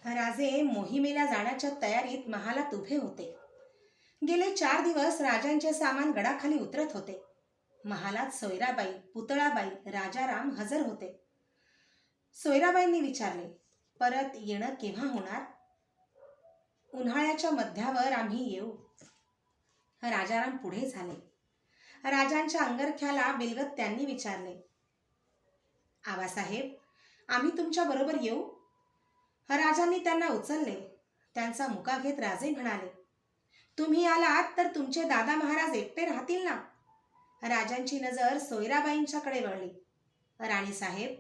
राजे मोहिमेला जाण्याच्या तयारीत महालात उभे होते. गेले 4 दिवस राजांचे सामान गडाखाली उतरत होते. महालात सोयराबाई, पुतळाबाई, राजाराम हजर होते. सोयराबाईंनी विचारले, परत येणं केव्हा होणार? उन्हाळ्याच्या मध्यावर आम्ही येऊ. राजाराम पुढे झाले. राजांच्या अंगरख्याला बिलगत त्यांनी विचारले, आबासाहेब, आम्ही तुमच्या बरोबर येऊ? राजांनी त्यांना उचलले. त्यांचा मुका घेत राजे म्हणाले, तुम्ही आलात तर तुमचे दादा महाराज एकटे राहतील ना? राजांची नजर सोयराबाईंच्याकडे वळली. राणीसाहेब,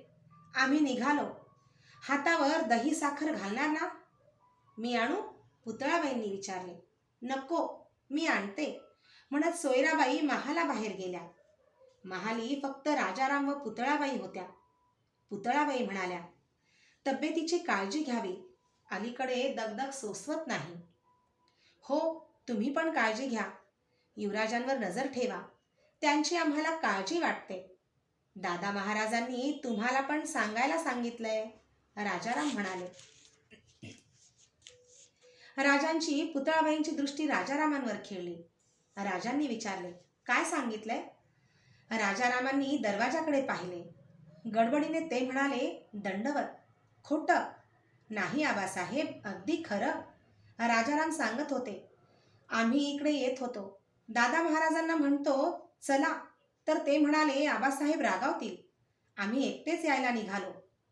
आम्ही निघालो. हातावर दही साखर घालणार ना? मी आणू? पुतळाबाईंनी विचारले. नको, मी आणते, म्हणत सोयराबाई महालाबाहेर गेल्या. महाली फक्त राजाराम व पुतळाबाई होत्या. पुतळाबाई म्हणाल्या, तब्येतीची काळजी घ्यावी, अलीकडे दगदग सोसवत नाही. हो, तुम्ही पण काळजी घ्या. युवराजांवर नजर ठेवा, त्यांची आम्हाला काळजी वाटते. दादा महाराजांनी तुम्हाला पण सांगायला सांगितलंय, राजाराम म्हणाले. राजांची पुतळाबाईंची दृष्टी राजारामांवर खेळली. राजांनी विचारले, काय सांगितलंय? राजारामांनी दरवाजाकडे पाहिले. गडबडीने ते म्हणाले, दंडवत. खोटं. नाही आबासाहेब, अगदी खरं. राजाराम सांगत होते. आम्ही इकडे येत होतो. दादा महाराजांना म्हणतो चला, तर ते म्हणाले आबासाहेब रागावतील. आम्ही एकटेच यायला निघालो,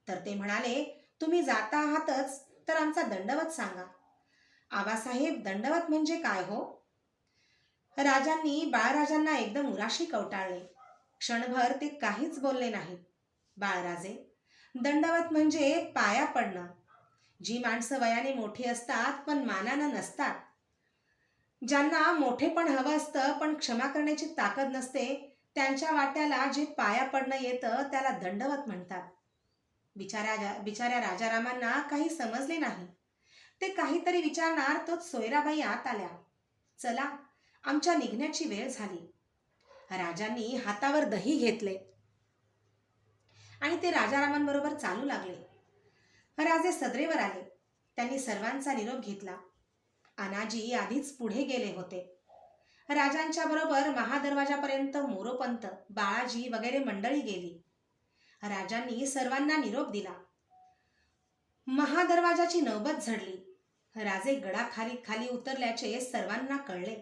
तर ते म्हणाले तुम्ही जाता आहातच तर आमचा दंडवत सांगा. आबासाहेब, दंडवत म्हणजे काय हो? राजांनी बाळराजांना एकदम उराशी कवटाळले. क्षणभर ते काहीच बोलले नाहीत. बाळराजे, दंडवत म्हणजे पाया पडणं. जी माणसं वयाने मोठी असतात पण मानानं नसतात, ज्यांना मोठेपण हवं असतं पण क्षमा करण्याची ताकद नसते, त्यांच्या वाट्याला जे पाया पडणं येतं त्याला दंडवत म्हणतात. बिचाऱ्या राजारामांना काही समजले नाही. ते काहीतरी विचारणार तोच सोयराबाई आत आल्या. चला, आमच्या निघण्याची वेळ झाली. राजांनी हातावर दही घेतले आणि ते राजारामांबरोबर चालू लागले. राजे सदरेवर आले. त्यांनी सर्वांचा निरोप घेतला. अनाजी आधीच पुढे गेले होते. राजांच्या बरोबर महादरवाजापर्यंत मोरोपंत, बाळाजी वगैरे मंडळी गेली. राजांनी सर्वांना निरोप दिला. महादरवाजाची नौबत झडली. राजे गडाखाली खाली उतरल्याचे सर्वांना कळले.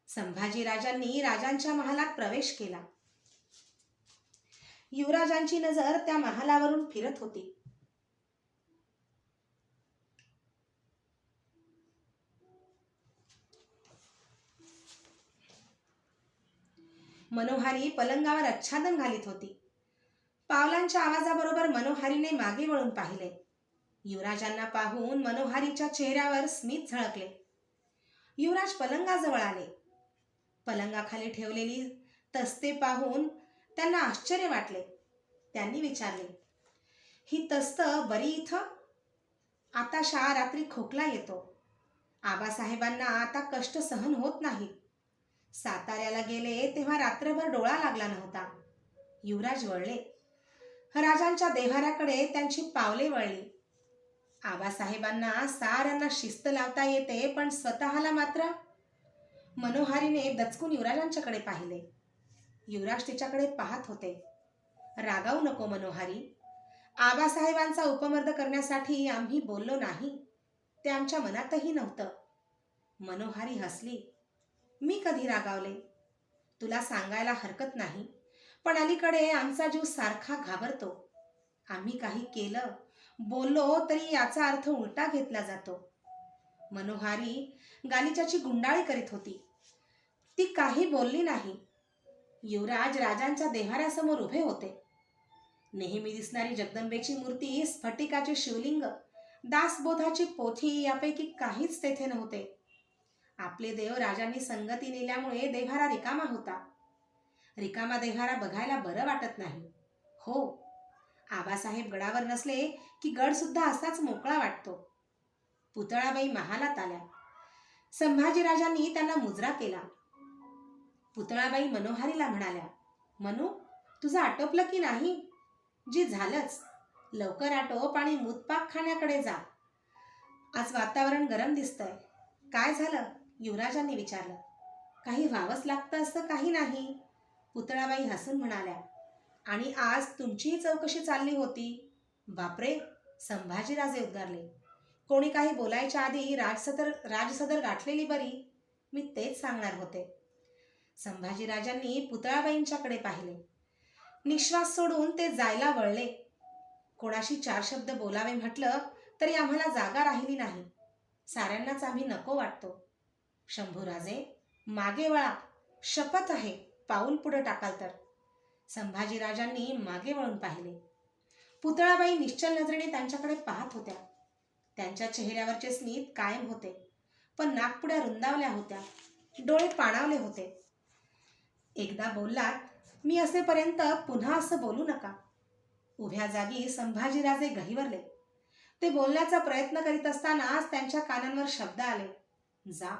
संभाजी राजांनी राजांच्या महालात प्रवेश केला. युवराजांची नजर त्या महालावरून फिरत होती. मनोहारी पलंगावर आच्छादन घालीत होती. पावलांच्या आवाजाबरोबर मनोहारीने मागे वळून पाहिले. युवराजांना पाहून मनोहारीच्या चेहऱ्यावर स्मित झळकले. युवराज पलंगाजवळ आले. पलंगाखाली ठेवलेली तस्ते पाहून त्यांना आश्चर्य वाटले. त्यांनी विचारले, ही तस्त बरी इथं? आताशा रात्री खोकला येतो. आबासाहेबांना आता कष्ट सहन होत नाही. साताऱ्याला गेले तेव्हा रात्रभर डोळा लागला नव्हता. युवराज वळले. राजांच्या देव्हाऱ्याकडे त्यांची पावले वळली. आबासाहेबांना साऱ्यांना शिस्त लावता येते, पण स्वतःला मात्र. मनोहारीने दचकून युवराजांच्याकडे पाहिले. युवराज तिच्याकडे पाहत होते. रागावू नको मनोहारी. आबासाहेबांचा उपमर्द करण्यासाठी आम्ही बोललो नाही. ते आमच्या मनातही नव्हतं. मनोहारी हसली. मी कधी रागावले? तुला सांगायला हरकत नाही, पण अलीकडे आमचा जीव सारखा घाबरतो. आम्ही काही केलं, बोललो तरी याचा अर्थ उलटा घेतला जातो. मनोहारी गालिच्याची गुंडाळी करीत होती. ती काही बोलली नाही. युवराज राजांच्या देव्हाऱ्यासमोर उभे होते. नेहमी दिसणारी जगदंबेची मूर्ती, स्फटिकाचे शिवलिंग, दासबोधाची पोथी यापैकी काहीच तेथे नव्हते. आपले देव राजांनी संगती नेल्यामुळे देव्हारा रिकामा होता. रिकामा देव्हारा बघायला बरं वाटत नाही. हो, आबासाहेब गडावर नसले की गड सुद्धा असाच मोकळा वाटतो. पुतळाबाई महालात आल्या. संभाजीराजांनी त्यांना मुजरा केला. पुतळाबाई मनोहारीला म्हणाल्या, मनू, तुझं आटोपलं की नाही? जी झालंच. लवकर आटोप आणि मूतपाक खाण्याकडे जा. आज वातावरण गरम दिसतंय. काय झालं? युवराजांनी विचारलं. काही व्हावंच लागतं असं काही नाही, पुतळाबाई हसून म्हणाल्या. आणि आज तुमचीही चौकशी चालली होती. बापरे, संभाजीराजे उद्गारले. कोणी काही बोलायच्या आधी राजसदर गाठलेली बरी. मी तेच सांगणार होते. संभाजीराजांनी पुतळाबाईंच्याकडे पाहिले. निश्वास सोडून ते जायला वळले. कोणाशी चार शब्द बोलावे म्हटलं तरी आम्हाला जागा राहिली नाही. साऱ्यांनाच आम्ही नको वाटतो. शंभूराजे, मागे वळा. शपथ आहे, पाऊल पुढे टाकाल तर. संभाजीराजांनी मागे वळून पाहिले. पुतळाबाई निश्चल नजरेने त्यांच्याकडे पाहत होत्या. त्यांच्या चेहऱ्यावरचे स्मित कायम होते, पण नाकपुड्या रुंदावल्या होत्या, डोळे पाणावले होते. एकदा बोललात, मी असेपर्यंत पुन्हा असं बोलू नका. उभ्या जागी संभाजीराजे गहिवरले. ते बोलण्याचा प्रयत्न करीत असतानाच त्यांच्या कानांवर शब्द आले, जा.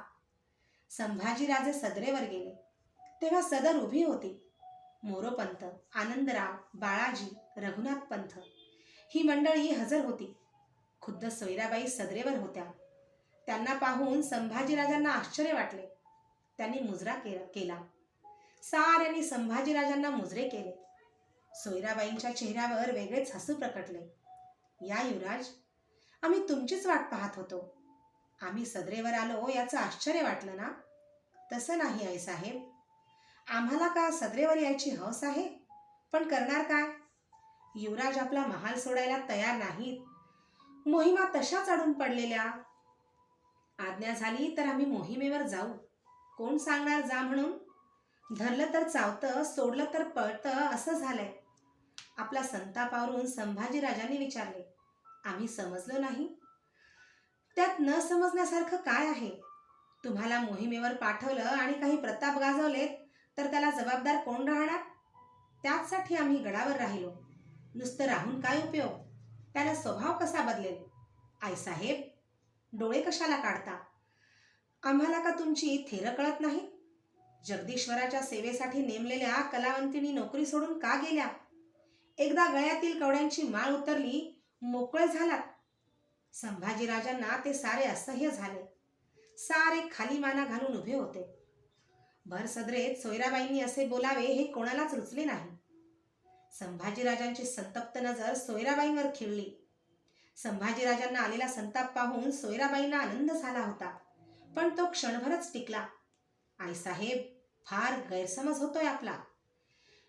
संभाजीराजे सदरेवर गेले. तेव्हा सदर उभी होती. मोरोपंत, आनंदराव, बाळाजी, रघुनाथ पंथ ही मंडळी हजर होती. खुद्द सोयराबाई सदरेवर होत्या. त्यांना पाहून संभाजीराजांना आश्चर्य वाटले. त्यांनी मुजरा केला. साऱ्यांनी संभाजीराजांना मुजरे केले. सोयराबाईंच्या चेहऱ्यावर वेगळेच हसू प्रकटले. या युवराज, आम्ही तुमचीच वाट पाहत होतो. आम्ही सदरेवर आलो याचं आश्चर्य वाटलं ना? तसं नाही आईसाहेब. आम्हाला का सदरेवर यायची हौस आहे, पण करणार काय? युवराज आपला महाल सोडायला तयार नाहीत. मोहिमा तशाच अडून पडलेल्या. आज्ञा झाली तर आम्ही मोहिमेवर जाऊ. कोण सांगणार जा म्हणून? धरलं तर चावतं, सोडलं तर पळतं असं झालंय. आपला संतापावरून संभाजीराजांनी विचारले. आम्ही समजलो नाही? त्यात न समजण्यासारखं काय आहे? तुम्हाला मोहिमेवर पाठवलं आणि काही प्रताप गाजवलेत तर त्याला जबाबदार कोण राहणार? त्याचसाठी आम्ही गडावर राहिलो. नुसतं राहून काय उपयोग? त्याला स्वभाव कसा बदलेल? आईसाहेब, डोळे कशाला काढता? आम्हाला का तुमची थेरं कळत नाही? जगदीश्वराच्या सेवेसाठी नेमलेल्या कलावंतीनी नोकरी सोडून का गेल्या? एकदा गळ्यातील कवड्यांची माळ उतरली, मोकळे झालात. संभाजीराजांना ते सारे असह्य झाले. सारे खाली माना घालून उभे होते. भर सदरेत सोयराबाईंनी असे बोलावे हे कोणालाच रुचले नाही. संभाजीराजांची संतप्त नजर सोयराबाईंवर खिळली. संभाजीराजांना आलेला संताप पाहून सोयराबाईंना आनंद झाला होता, पण तो क्षणभरच टिकला. आईसाहेब, फार गैरसमज होतोय आपला.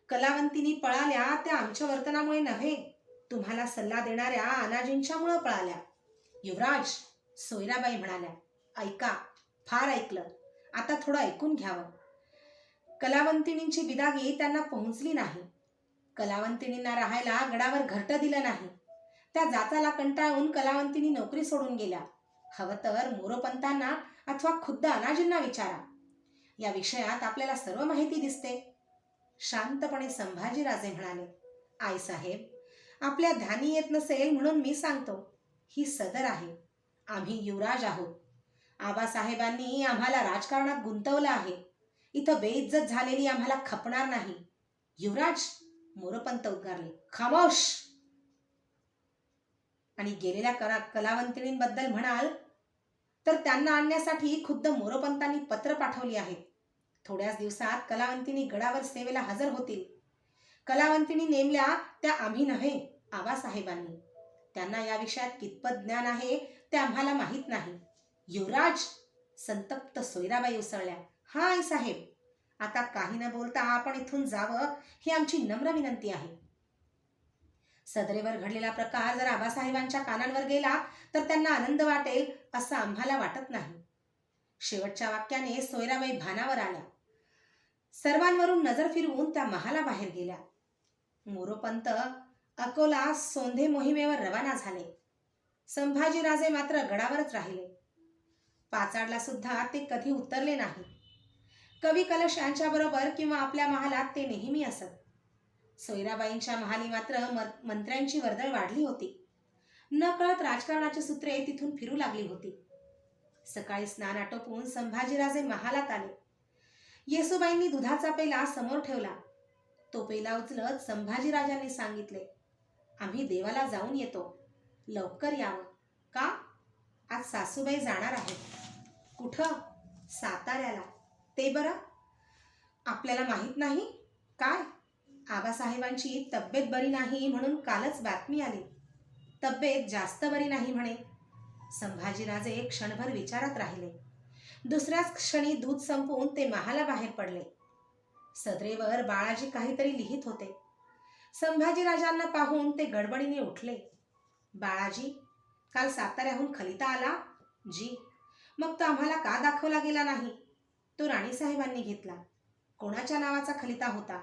कलावंतीनी पळाल्या त्या आमच्या वर्तनामुळे नव्हे, तुम्हाला सल्ला देणाऱ्या अनाजींच्यामुळे पळाल्या. युवराज, सोयराबाई म्हणाल्या. ऐका, फार ऐकलं, आता थोडं ऐकून घ्यावं. कलावंतिनींची बिदागी त्यांना पोहोचली नाही. कलावंतिनींना राहायला गडावर घरटं दिलं नाही. त्या जाचाला कंटाळून कलावंतिनी नोकरी सोडून गेल्या. हवं तर मोरोपंतांना अथवा खुद्द अनाजींना विचारा. या विषयात आपल्याला सर्व माहिती दिसते. शांतपणे संभाजीराजे म्हणाले. आईसाहेब, आपल्या ध्यानी येत नसेल म्हणून मी सांगतो. ही सदर आहे. आम्ही युवराज आहोत. आबासाहेबांनी आम्हाला राजकारणात गुंतवलं आहे. इथं बेइज्जत झालेली आम्हाला खपणार नाही. युवराज, मोरोपंत उद्गारले. खामोश. आणि गेलेल्या कलावंतिणींबद्दल म्हणाल तर त्यांना आणण्यासाठी खुद्द मोरोपंतांनी पत्र पाठवली आहेत. थोड्याच दिवसात कलावंतिनी गडावर सेवेला हजर होतील. कलावंतिनी नेमल्या त्या आम्ही नव्हे, आबासाहेबांनी. त्यांना या विषयात कितपत ज्ञान आहे ते आम्हाला माहीत नाही. युवराज, संतप्त सोयराबाई उसळल्या. हा आईसाहेब, आता काही न बोलता आपण इथून जावं ही आमची नम्र विनंती आहे. सदरेवर घडलेला प्रकार जर आबासाहेबांच्या कानांवर गेला तर त्यांना आनंद वाटेल असं आम्हाला वाटत नाही. शेवटच्या वाक्याने सोयराबाई भानावर आल्या. सर्वांवरून नजर फिरवून त्या महालाबाहेर गेल्या. मोरोपंत अकोला सोंधे मोहिमेवर रवाना झाले. संभाजीराजे मात्र गडावरच राहिले. पाचाडला सुद्धा ते कधी उतरले नाही. कवी कलश यांच्याबरोबर किंवा आपल्या महालात ते नेहमी असत. सोयराबाईंच्या महाली मात्र मंत्र्यांची वर्दळ वाढली होती. नकळत राजकारणाची सूत्रे तिथून फिरू लागली होती. सकाळी स्नान आटोपून संभाजीराजे महालात आले. येसूबाईंनी दुधाचा पेला समोर ठेवला. तो पेला उचलत संभाजीराजांनी सांगितले. आम्ही देवाला जाऊन येतो. लवकर यावं. का? आज सासूबाई जाणार आहेत. कुठं? साताऱ्याला. ते बरं. आपल्याला माहीत नाही? काय? आबासाहेबांची तब्येत बरी नाही म्हणून कालच बातमी आली. तब्येत जास्त बरी नाही म्हणे. संभाजीराजे क्षणभर विचारात राहिले. दुसऱ्याच क्षणी दूध संपवून ते महालाबाहेर पडले. सदरेवर बाळाजी काहीतरी लिहित होते. संभाजीराजांना पाहून ते गडबडीने उठले. बाळाजी, काल साताऱ्याहून खलिता आला? जी. मग तो आम्हाला का दाखवला गेला नाही? तो राणीसाहेबांनी घेतला. कोणाच्या नावाचा खलिता होता?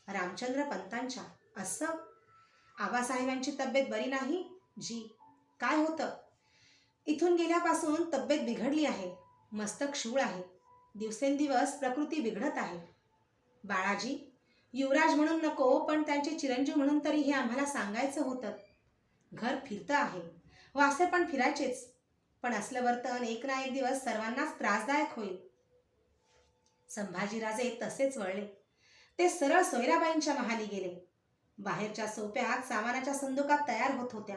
रामचंद्र पंतांच्या. असं? आबासाहेबांची तब्येत बरी नाही? जी. काय होतं? इथून गेल्यापासून तब्येत बिघडली आहे. मस्तक शूळ आहे. दिवसेंदिवस प्रकृती बिघडत आहे. बाळाजी, युवराज म्हणून नको, पण त्यांचे चिरंजीव म्हणून तरी हे आम्हाला सांगायचं होतं. घर फिरतं आहे. वासे पण फिरायचेच. पण असलं वर्तन एक ना एक दिवस सर्वांनाच त्रासदायक होईल. संभाजीराजे तसेच वळले. ते सरळ सोयराबाईंच्या महाली गेले. बाहेरच्या सोप्यात सामानाच्या संदुकात तयार होत होत्या.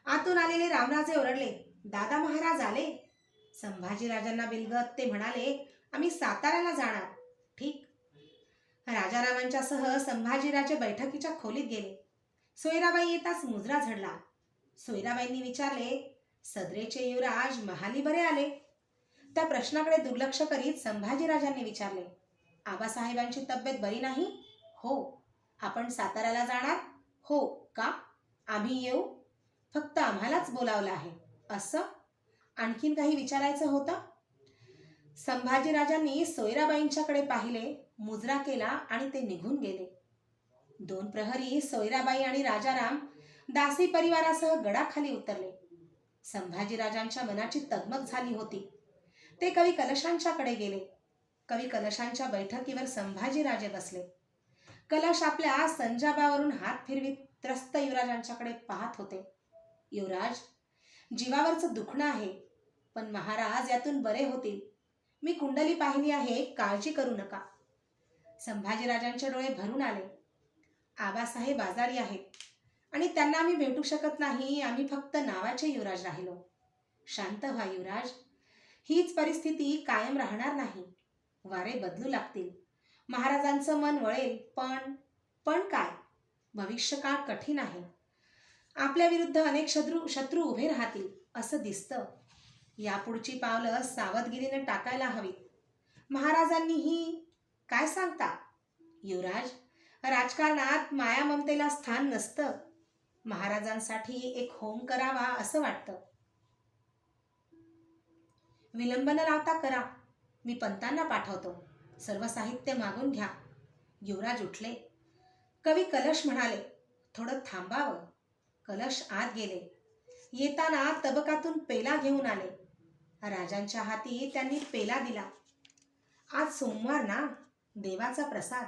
आतून आलेले रामराजे ओरडले, दादा महाराज आले. संभाजीराजांना बिलगत ते म्हणाले, आम्ही साताऱ्याला जाणार. ठीक. राजारामांच्या सह संभाजीराजे बैठकीच्या खोलीत गेले. सोयराबाई येताच मुजरा झडला. सोयराबाईंनी विचारले, सदरेचे युवराज महाली बरे आले? त्या प्रश्नाकडे दुर्लक्ष करीत संभाजीराजांनी विचारले, आबासाहेबांची तब्येत बरी नाही? हो. आपण साताऱ्याला जाणार? हो. का? आम्ही येऊ? फक्त आम्हालाच बोलावलं आहे. असं? आणखीन काही विचारायचं होतं? संभाजीराजांनी सोयराबाईंच्याकडे पाहिले, मुजरा केला आणि ते निघून गेले. 2 प्रहरी सोयराबाई आणि राजाराम दासी परिवारासह गडाखाली उतरले. संभाजीराजांच्या मनाची तगमग झाली होती. ते कवी कलशांच्याकडे गेले. कवी कलशांच्या बैठकीवर संभाजीराजे बसले. कलश आपल्या संजाबावरून हात फिरवीत त्रस्त युवराजांच्याकडे पाहत होते. युवराज, जीवावरचं दुखणं आहे, पण महाराज यातून बरे होतील. मी कुंडली पाहिली आहे, काळजी करू नका. संभाजीराजांचे डोळे भरून आले. आबासाहेब आजारी आहेत आणि त्यांना आम्ही भेटू शकत नाही. आम्ही फक्त नावाचे युवराज राहिलो. शांत व्हा युवराज. हीच परिस्थिती कायम राहणार नाही. वारे बदलू लागतील. महाराजांचं मन वळेल. पण काय? भविष्यकाळ कठीण आहे. आपल्या विरुद्ध अनेक शत्रू उभे राहतील असं दिसतं. यापुढची पावलं सावधगिरीने टाकायला हवीत. महाराजांनीही काय सांगता? युवराज, राजकारणात माया ममतेला स्थान नसतं. महाराजांसाठी एक होम करावा असं वाटतं. विलंब न लावता करा. मी पंतांना पाठवतो. सर्व साहित्य मागून घ्या. युवराज उठले. कवी कलश म्हणाले, थोडं थांबावं. कलश आत गेले. येताना तबकातून पेला घेऊन आले. राजांच्या हाती त्यांनी पेला दिला. आज सोमवार ना, देवाचा प्रसाद.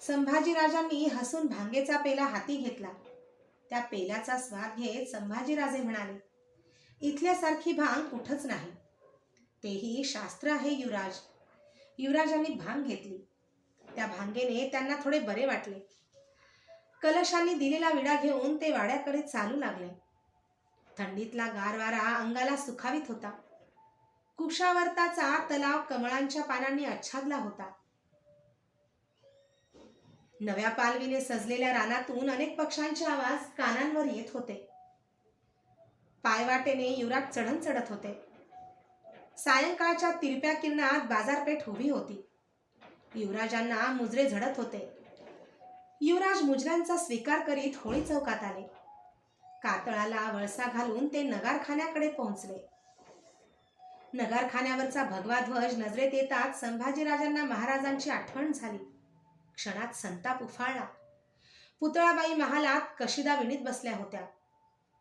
संभाजीराजांनी हसून भांगेचा पेला हाती घेतला. त्या पेल्याचा स्वाद घेत संभाजीराजे म्हणाले, इथल्यासारखी भांग कुठंच नाही. तेही शास्त्र आहे युवराज. युवराजांनी भांग घेतली. त्या भांगेने त्यांना थोडे बरे वाटले. कलशांनी दिलेला विडा घेऊन ते वाड्याकडे चालू लागले. थंडीतला गार वारा अंगाला सुखावीत होता. कुशावर्ताचा तलाव कमळांच्या पानांनी आच्छादला होता. नव्या पालवीने सजलेल्या रानातून अनेक पक्ष्यांचे आवाज कानांवर येत होते. पायवाटेने युवराज चढण चढत होते. सायंकाळच्या तिरप्या किरणात बाजारपेठ उभी होती. युवराजांना मुजरे झडत होते. युवराज मुजऱ्यांचा स्वीकार करीत होळी चौकात आले. कातळाला वळसा घालून ते नगारखान्याकडे पोहोचले. नगारखान्यावरचा भगवा ध्वज नजरेत येताच संभाजीराजांना महाराजांची आठवण झाली. क्षणात संताप उफाळला. पुतळाबाई महालात कशिदा विणीत बसल्या होत्या.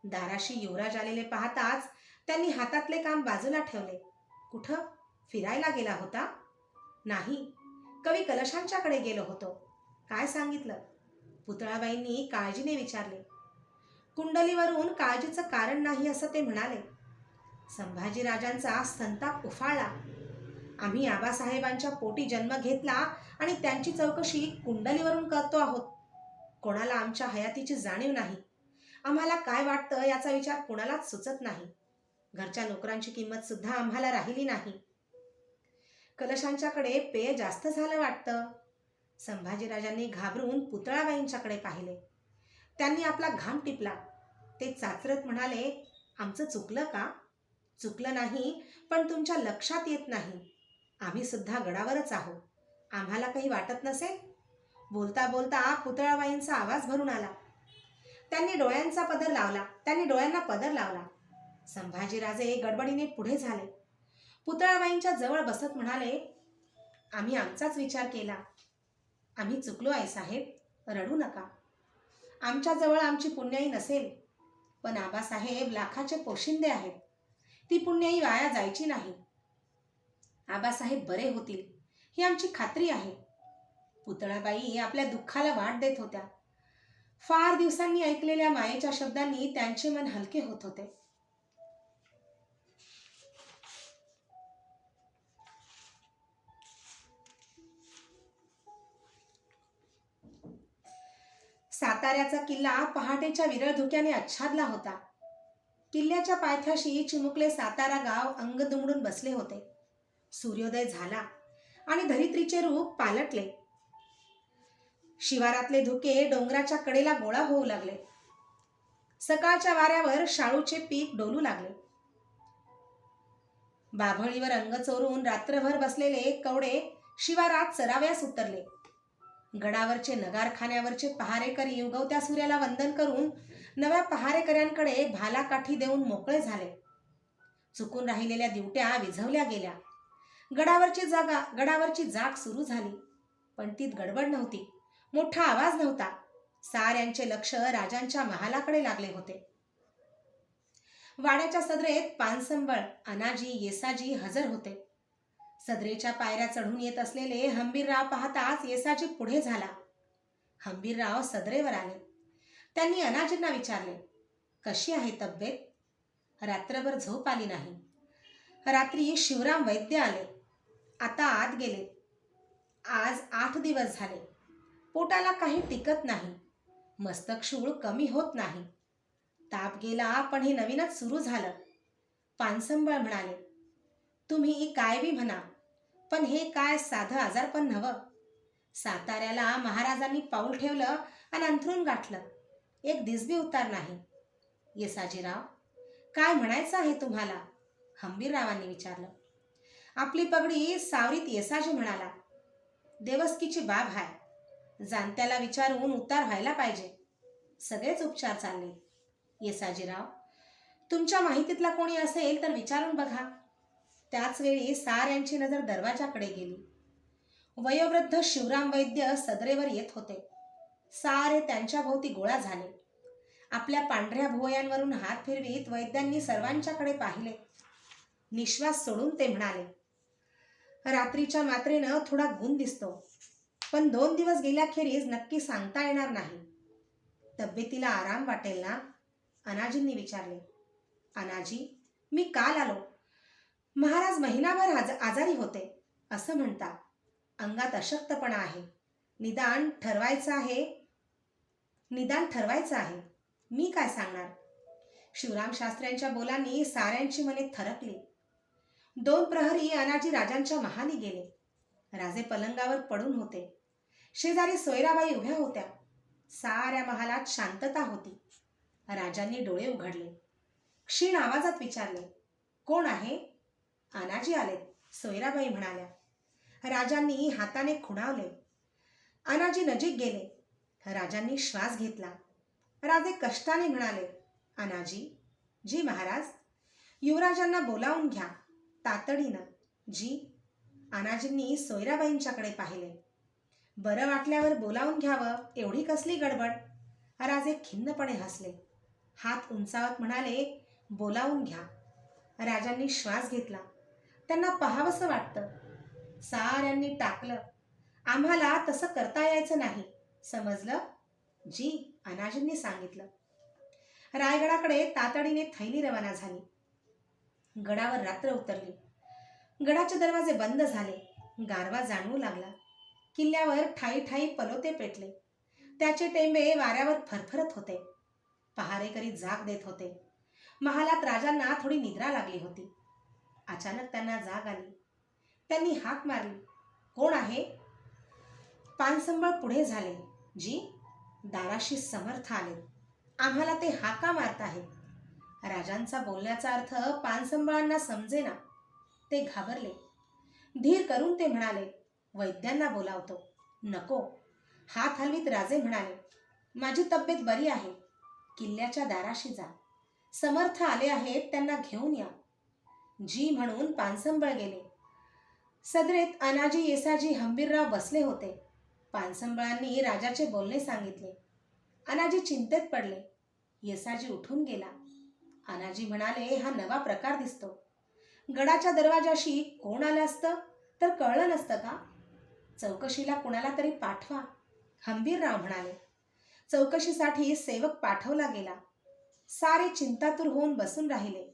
दाराशी युवराज आलेले पाहताच त्यांनी हातातले काम बाजूला ठेवले. कुठं? फिरायला गेला होता? नाही, कवी कलशांच्याकडे गेलो होतो. काय सांगितलं? पुतळाबाईंनी काळजीने विचारले. कुंडलीवरून काळजीचं कारण नाही असं ते म्हणाले. संभाजीराजांचा संताप उफाळला. आम्ही आबासाहेबांच्या पोटी जन्म घेतला आणि त्यांची चौकशी कुंडलीवरून करतो आहोत. कोणाला आमच्या हयातीची जाणीव नाही. आम्हाला काय वाटतं याचा विचार कोणालाच सुचत नाही. घरच्या नोकरांची किंमत सुद्धा आम्हाला राहिली नाही. कलशांच्याकडे पेय जास्त झालं वाटतं. संभाजीराजांनी घाबरून पुतळाबाईंच्याकडे पाहिले. त्यांनी आपला घाम टिपला. ते चाचरत म्हणाले, आमचं चुकलं का? चुकलं नाही, पण तुमच्या लक्षात येत नाही. आम्ही सुद्धा गडावरच आहोत. आम्हाला काही वाटत नसेल? बोलता बोलता पुतळाबाईंचा आवाज भरून आला. त्यांनी डोळ्यांना पदर लावला. संभाजीराजे गडबडीने पुढे झाले. पुतळाबाईंच्या जवळ बसत म्हणाले, आम्ही आमचाच विचार केला. आम्ही चुकलो आईसाहेब, रडू नका. आमच्याजवळ आमची पुण्याई नसेल, पण आबासाहेब लाखाचे पोशिंदे आहेत. ती पुण्याई वाया जायची नाही. आबासाहेब बरे होतील ही आमची खात्री आहे. पुतळाबाई आपल्या दुःखाला वाट देत होत्या. फार दिवसांनी ऐकलेल्या मायेच्या शब्दांनी त्यांचे मन हलके होत होते. साताऱ्याचा किल्ला पहाटेच्या विरळ धुक्याने आच्छादला होता. किल्ल्याच्या पायथ्याशी चिमुकले सातारा गाव अंग दुमडून बसले होते. सूर्योदय झाला आणि धरित्रीचे रूप पालटले. शिवारातले धुके डोंगराच्या कडेला गोळा होऊ लागले. सकाळच्या वाऱ्यावर शाळूचे पीक डोलू लागले. बाभळीवर अंग चोरून रात्रभर बसलेले कवडे शिवारात चराव्यास उतरले. गडावरचे नगारखान्यावरचे पहारेकरी उगवत्या सूर्याला वंदन करून नव्या पहारेकऱ्यांकडे भालाकाठी देऊन मोकळे झाले. चुकून राहिलेल्या दिवट्या विझवल्या गेल्या. गडावरची जाग सुरू झाली, पण तीत गडबड नव्हती. मोठा आवाज नव्हता. साऱ्यांचे लक्ष राजांच्या महालाकडे लागले होते. वाड्याच्या सदरेत पानसंबळ, अनाजी, येसाजी हजर होते. सदरेच्या पायऱ्या चढून येत असलेले हंबीरराव पाहताच येसाजी पुढे झाला. हंबीरराव सदरेवर आले. त्यांनी अनाजींना विचारले, कशी आहे तब्येत? रात्रभर झोप आली नाही. रात्री शिवराम वैद्य आले. आता आत गेले. आज 8 दिवस झाले. पोटाला काही टिकत नाही. मस्तकशूळ कमी होत नाही. ताप गेला, पण हे नवीनच सुरू झालं. पानसंबळ म्हणाले, तुम्ही काय बी म्हणा, पण हे काय साधं आजारपण नव्हं. साताऱ्याला महाराजांनी पाऊल ठेवलं आणि अंथरून गाठलं. एक दिसबी उतार नाही. येसाजीराव, काय म्हणायचं आहे तुम्हाला? हंबीररावांनी विचारलं. आपली पगडी सावरीत येसाजी म्हणाला, देवस्कीची बाब हाय. जाणत्याला विचारून उतार व्हायला पाहिजे. सगळेच उपचार चालले. येसाजीराव, तुमच्या माहितीतला कोणी असेल तर विचारून बघा. त्याच वेळी साऱ्यांची नजर दरवाजाकडे गेली. वयोवृद्ध शिवराम वैद्य सदरेवर येत होते. सारे त्यांच्या भोवती गोळा झाले. आपल्या पांढऱ्या भुवयांवरून हात फिरवीत वैद्यांनी सर्वांच्याकडे पाहिले. निश्वास सोडून ते म्हणाले, रात्रीच्या मात्रेनं थोडा गुण दिसतो, पण 2 दिवस गेल्याखेरीज नक्की सांगता येणार नाही. तब्येतीला आराम वाटेल ना? अनाजींनी विचारले. अनाजी, मी काल आलो. महाराज महिनाभर आजारी होते असं म्हणता. अंगात अशक्तपणा आहे. निदान ठरवायचं आहे. मी काय सांगणार? शिवराम शास्त्र्यांच्या बोलांनी साऱ्यांची मने थरकली. 2 प्रहरी अनाजी राजांच्या महाली गेले. राजे पलंगावर पडून होते. शेजारी सोयराबाई उभ्या होत्या. साऱ्या महालात शांतता होती. राजांनी डोळे उघडले. क्षीण आवाजात विचारले, कोण आहे? अनाजी आलेत, सोयराबाई म्हणाल्या. राजांनी हाताने खुणावले. अनाजी नजीक गेले. राजांनी श्वास घेतला. राजे कष्टाने म्हणाले, अनाजी. जी महाराज. युवराजांना बोलावून घ्या तातडीनं. जी. अनाजींनी सोयराबाईंच्याकडे पाहिले. बरं वाटल्यावर बोलावून घ्यावं, एवढी कसली गडबड? राजे खिन्नपणे हसले. हात उंचावत म्हणाले, बोलावून घ्या. राजांनी श्वास घेतला. त्यांना पाहावंसं वाटतं. साऱ्यांनी टाकलं. आम्हाला तसं करता यायचं नाही, समजलं? जी. अनाजींनी सांगितलं. रायगडाकडे तातडीने थैली रवाना झाली. गडावर रात्र उतरली. गडाचे दरवाजे बंद झाले. गारवा जाणवू लागला. किल्ल्यावर ठाई ठाई पलोते पेटले. त्याचे टेंबे वाऱ्यावर फरफरत होते. पहारेकरी जाग देत होते. महालात राजांना थोडी निद्रा लागली होती. अचानक त्यांना जाग आली. त्यांनी हाक मारली, कोण आहे? पानसंबळ पुढे झाले. जी, दाराशी समर्थ आले. आम्हाला ते हाका मारत आहेत. राजांचा बोलण्याचा अर्थ पानसंबळांना समजेना. ते घाबरले. धीर करून ते म्हणाले, वैद्यांना बोलावतो. नको. हात हलवीत राजे म्हणाले, माझी तब्येत बरी आहे. किल्ल्याच्या दाराशी जा. समर्थ आले आहेत, त्यांना घेऊन या. जी म्हणून पानसंबळ गेले. सदरेत अनाजी येसाजी हंबीरराव बसले होते. पानसंबळांनी राजाचे बोलणे सांगितले. अनाजी चिंतेत पडले. येसाजी उठून गेला. अनाजी म्हणाले, हा नवा प्रकार दिसतो. गडाच्या दरवाजाशी कोण आलं असतं तर कळलं नसतं का? चौकशीला कुणाला तरी पाठवा. हंबीरराव म्हणाले. चौकशीसाठी सेवक पाठवला गेला. सारे चिंतातूर होऊन बसून राहिले.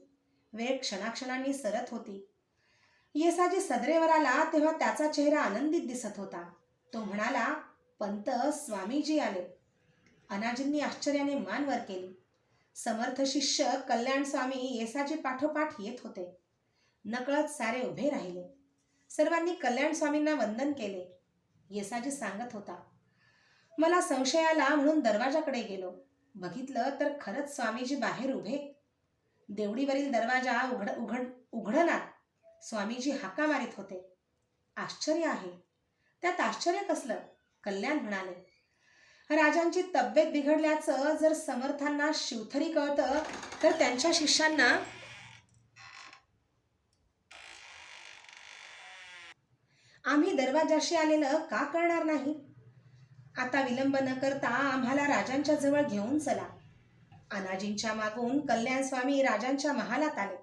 वेळ क्षणाक्षणांनी सरत होती. येसाजी सदरेवर आला तेव्हा त्याचा चेहरा आनंदित दिसत होता. तो म्हणाला, पंत, स्वामीजी आले. अनाजींनी आश्चर्याने मान वर केली. समर्थ शिष्य कल्याण स्वामी येसाजी पाठोपाठ येत होते. नकळत सारे उभे राहिले. सर्वांनी कल्याण स्वामींना वंदन केले. येसाजी सांगत होता, मला संशय आला म्हणून दरवाजाकडे गेलो. बघितलं तर खरंच स्वामीजी बाहेर उभे. देवडीवरील दरवाजा उघडनात. स्वामीजी हाका मारित होते. आश्चर्य आहे. त्यात आश्चर्य कसलं? कल्याण म्हणाले. राजांची तब्येत बिघडल्याचं जर समर्थांना शिवथरी कळतं तर त्यांच्या शिष्यांना आम्ही दरवाजाशी आलेलं का कळणार नाही? आता विलंब न करता आम्हाला राजांच्या जवळ घेऊन चला. अनाजींच्या मागून कल्याण स्वामी राजांच्या महालात आले.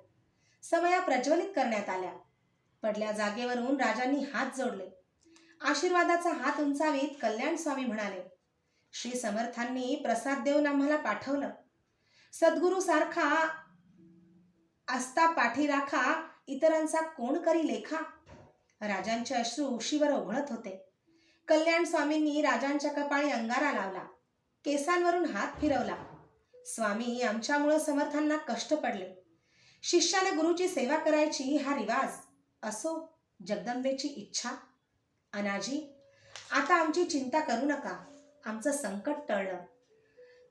समया प्रज्वलित करण्यात आल्या. पडल्या जागेवरून राजांनी हात जोडले. आशीर्वादाचा हात उंचावीत कल्याण स्वामी म्हणाले, श्री समर्थांनी प्रसाद देऊन आम्हाला पाठवलं. सद्गुरू सारखा आस्था पाठी राखा, इतरांचा कोण करी लेखा. राजांचे अश्रू उशीवर ओघळत होते. कल्याण स्वामींनी राजांच्या कपाळी अंगारा लावला. केसांवरून हात फिरवला. स्वामी, आमच्यामुळं समर्थांना कष्ट पडले. शिष्याने गुरुची सेवा करायची हा रिवाज. असो, जगदंबेची इच्छा. अनाजी, आता आमची चिंता करू नका. आमचं संकट टळलं.